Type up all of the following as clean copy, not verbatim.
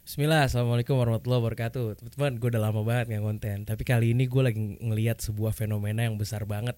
Bismillah, Assalamualaikum warahmatullahi wabarakatuh. Teman-teman, gue udah lama banget nggak konten. Tapi kali ini gue lagi ngeliat sebuah fenomena yang besar banget.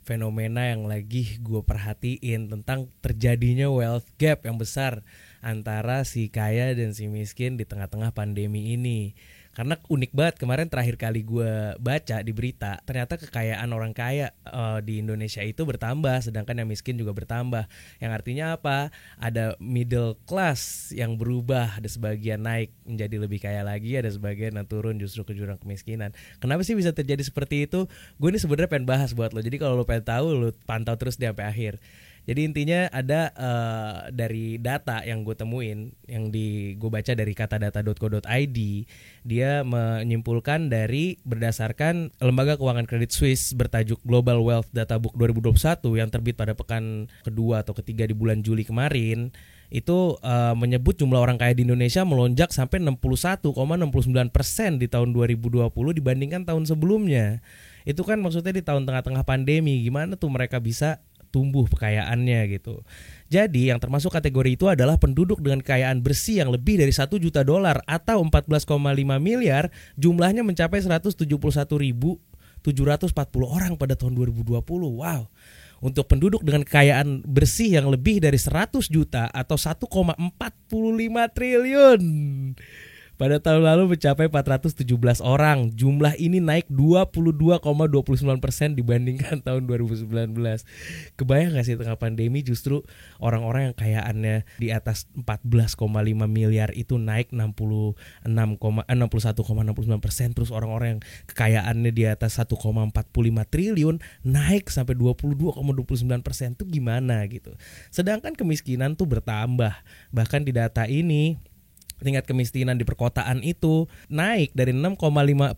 Fenomena yang lagi gue perhatiin tentang terjadinya wealth gap yang besar antara si kaya dan si miskin di tengah-tengah pandemi ini. Karena unik banget, kemarin terakhir kali gue baca di berita, ternyata kekayaan orang kaya di Indonesia itu bertambah, sedangkan yang miskin juga bertambah. Yang artinya apa? Ada middle class yang berubah, ada sebagian naik menjadi lebih kaya lagi, ada sebagian yang turun justru ke jurang kemiskinan. Kenapa sih bisa terjadi seperti itu? Gue ini sebenarnya pengen bahas buat lo. Jadi kalau lo pengen tahu, lo pantau terus di sampai akhir. Jadi intinya ada dari data yang gue temuin, yang gue baca dari katadata.co.id, dia menyimpulkan dari berdasarkan lembaga keuangan Credit Suisse bertajuk Global Wealth Data Book 2021 yang terbit pada pekan kedua atau ketiga di bulan Juli kemarin. Itu menyebut jumlah orang kaya di Indonesia melonjak sampai 61,69% di tahun 2020 dibandingkan tahun sebelumnya. Itu kan maksudnya di tahun tengah-tengah pandemi, gimana tuh mereka bisa tumbuh kekayaannya gitu. Jadi yang termasuk kategori itu adalah penduduk dengan kekayaan bersih yang lebih dari 1 juta dolar atau 14,5 miliar, jumlahnya mencapai 171.740 orang pada tahun 2020. Wow. Untuk penduduk dengan kekayaan bersih yang lebih dari 100 juta atau 1,45 triliun pada tahun lalu mencapai 417 orang. Jumlah ini naik 22,29% dibandingkan tahun 2019. Kebayang gak sih tengah pandemi justru orang-orang yang kayaannya di atas 14,5 miliar itu naik 61,69%. Terus orang-orang yang kekayaannya di atas 1,45 triliun naik sampai 22,29%. Itu gimana gitu. Sedangkan kemiskinan tuh bertambah. Bahkan di data ini tingkat kemiskinan di perkotaan itu naik dari 6,56%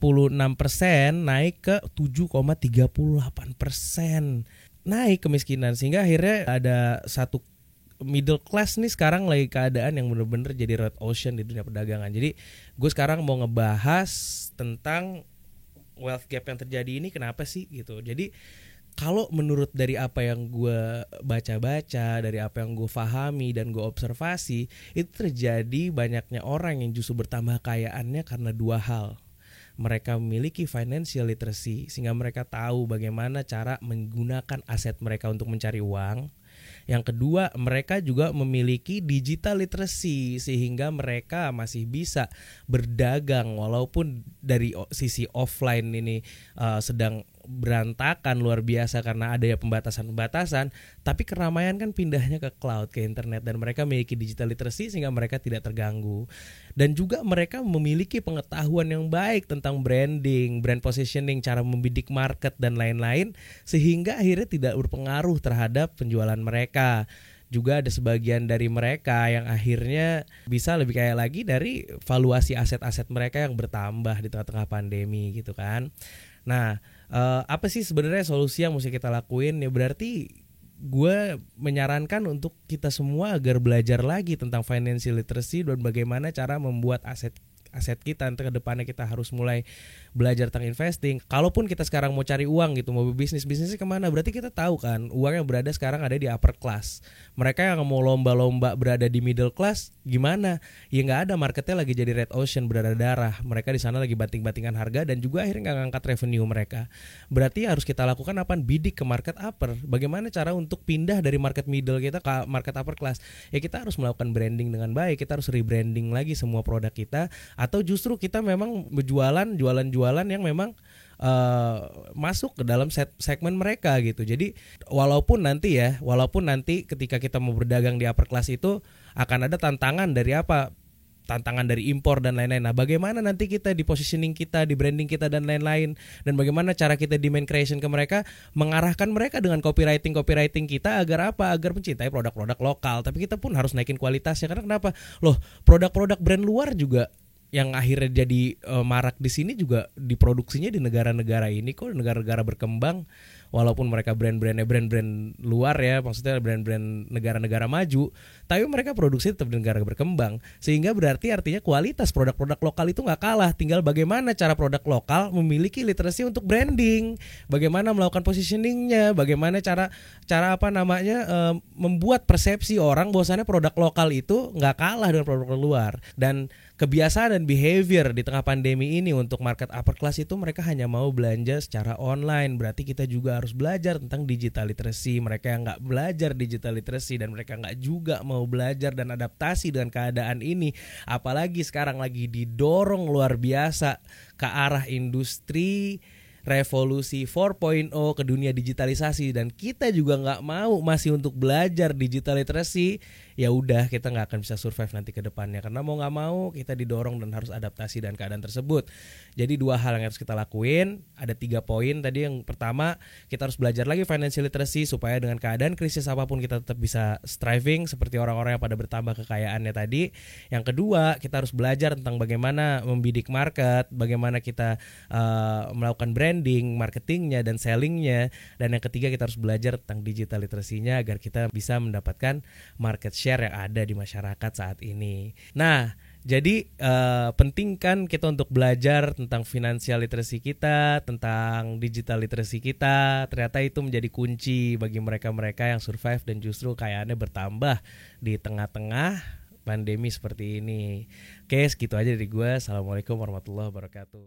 naik ke 7,38%. Naik kemiskinan sehingga akhirnya ada satu middle class nih sekarang lagi keadaan yang benar-benar jadi red ocean di dunia perdagangan. Jadi gue sekarang mau ngebahas tentang wealth gap yang terjadi ini kenapa sih gitu. Jadi kalau menurut dari apa yang gue baca-baca, dari apa yang gue pahami dan gue observasi, itu terjadi banyaknya orang yang justru bertambah kekayaannya karena dua hal. Mereka memiliki financial literacy sehingga mereka tahu bagaimana cara menggunakan aset mereka untuk mencari uang. Yang kedua, mereka juga memiliki digital literacy sehingga mereka masih bisa berdagang walaupun dari sisi offline ini sedang berantakan luar biasa karena ada ya pembatasan-pembatasan, tapi keramaian kan pindahnya ke cloud, ke internet, dan mereka memiliki digital literacy sehingga mereka tidak terganggu. Dan juga mereka memiliki pengetahuan yang baik tentang branding, brand positioning, cara membidik market dan lain-lain sehingga akhirnya tidak berpengaruh terhadap penjualan mereka. Juga ada sebagian dari mereka yang akhirnya bisa lebih kaya lagi dari valuasi aset-aset mereka yang bertambah di tengah-tengah pandemi gitu kan. Nah, apa sih sebenarnya solusi yang mesti kita lakuin? Ya berarti gue menyarankan untuk kita semua agar belajar lagi tentang financial literacy dan bagaimana cara membuat aset kita. Nanti ke depannya kita harus mulai belajar tentang investing. Kalaupun kita sekarang mau cari uang gitu, mau bisnisnya kemana, berarti kita tahu kan uang yang berada sekarang ada di upper class. Mereka yang mau lomba-lomba berada di middle class gimana? Ya nggak ada, marketnya lagi jadi red ocean, berdarah-darah. Mereka di sana lagi banting-bantingan harga dan juga akhirnya nggak ngangkat revenue mereka. Berarti harus kita lakukan apa? Bidik ke market upper. Bagaimana cara untuk pindah dari market middle kita ke market upper class? Ya kita harus melakukan branding dengan baik. Kita harus rebranding lagi semua produk kita. Atau justru kita memang jualan yang memang masuk ke dalam segmen mereka gitu. Jadi walaupun nanti ketika kita mau berdagang di upper class itu akan ada tantangan dari impor dan lain-lain. Nah, bagaimana nanti kita di positioning kita, di branding kita dan lain-lain, dan bagaimana cara kita demand creation ke mereka, mengarahkan mereka dengan copywriting kita agar apa? Agar mencintai produk-produk lokal. Tapi kita pun harus naikin kualitasnya. Karena kenapa? Loh, produk-produk brand luar juga yang akhirnya jadi marak di sini juga diproduksinya di negara-negara ini kok, negara-negara berkembang. walaupun mereka brand-brandnya brand-brand luar ya, maksudnya brand-brand negara-negara maju, tapi mereka produksi tetap di negara berkembang, sehingga berarti artinya kualitas produk-produk lokal itu nggak kalah. Tinggal bagaimana cara produk lokal memiliki literasi untuk branding, bagaimana melakukan positioningnya, bagaimana cara apa namanya membuat persepsi orang bahwasannya produk lokal itu nggak kalah dengan produk luar. Dan kebiasaan dan behavior di tengah pandemi ini untuk market upper class itu mereka hanya mau belanja secara online. Berarti kita juga harus belajar tentang digital literacy. Mereka yang nggak belajar digital literacy dan mereka nggak juga mau belajar dan adaptasi dengan keadaan ini, apalagi sekarang lagi didorong luar biasa ke arah industri revolusi 4.0 ke dunia digitalisasi, dan kita juga nggak mau masih untuk belajar digital literacy, ya udah kita nggak akan bisa survive nanti ke depannya, karena mau nggak mau kita didorong dan harus adaptasi dengan keadaan tersebut. Jadi 2 hal yang harus kita lakuin, ada 3 poin tadi. Yang pertama, kita harus belajar lagi financial literacy supaya dengan keadaan krisis apapun kita tetap bisa striving seperti orang-orang yang pada bertambah kekayaannya tadi. Yang kedua, kita harus belajar tentang bagaimana membidik market, bagaimana kita melakukan branding, marketingnya dan sellingnya. Dan yang ketiga, kita harus belajar tentang digital literacy-nya agar kita bisa mendapatkan market share yang ada di masyarakat saat ini. Nah, jadi penting kan kita untuk belajar tentang financial literacy kita, tentang digital literacy kita. Ternyata itu menjadi kunci bagi mereka-mereka yang survive dan justru kekayaannya bertambah di tengah-tengah pandemi seperti ini. Oke, segitu aja dari gue. Assalamualaikum warahmatullahi wabarakatuh.